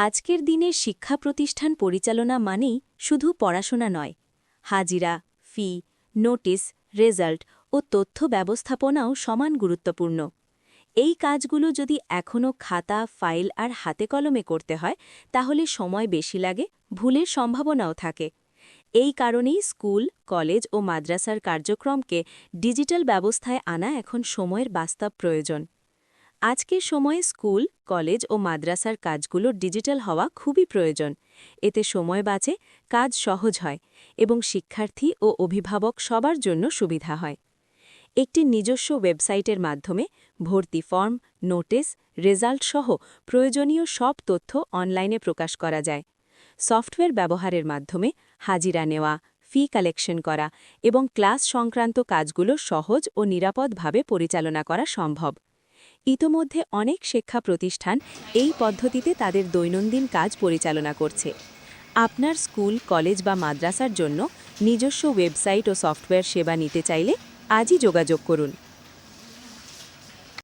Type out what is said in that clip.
আজকের দিনের শিক্ষা প্রতিষ্ঠান পরিচালনা মানেই শুধু পড়াশোনা নয়, হাজিরা, ফি, নোটিশ, রেজাল্ট ও তথ্য ব্যবস্থাপনাও সমান গুরুত্বপূর্ণ। এই কাজগুলো যদি এখনও খাতা, ফাইল আর হাতে কলমে করতে হয়, তাহলে সময় বেশি লাগে, ভুলের সম্ভাবনাও থাকে। এই কারণেই স্কুল, কলেজ ও মাদ্রাসার কার্যক্রমকে ডিজিটাল ব্যবস্থায় আনা এখন সময়ের বাস্তব প্রয়োজন। আজকের সময়ে স্কুল, কলেজ ও মাদ্রাসার কাজগুলো ডিজিটাল হওয়া খুবই প্রয়োজন। এতে সময় বাঁচে, কাজ সহজ হয় এবং শিক্ষার্থী ও অভিভাবক সবার জন্য সুবিধা হয়। একটি নিজস্ব ওয়েবসাইটের মাধ্যমে ভর্তি ফর্ম, নোটিশ, রেজাল্ট সহ প্রয়োজনীয় সব তথ্য অনলাইনে প্রকাশ করা যায়। সফটওয়্যার ব্যবহারের মাধ্যমে হাজিরা নেওয়া, ফি কালেকশন করা এবং ক্লাস সংক্রান্ত কাজগুলো সহজ ও নিরাপদভাবে পরিচালনা করা সম্ভব। ইতোমধ্যে অনেক শিক্ষা প্রতিষ্ঠান এই পদ্ধতিতে তাদের দৈনন্দিন কাজ পরিচালনা করছে। আপনার স্কুল, কলেজ বা মাদ্রাসার জন্য নিজস্ব ওয়েবসাইট ও সফটওয়্যার সেবা নিতে চাইলে আজই যোগাযোগ করুন।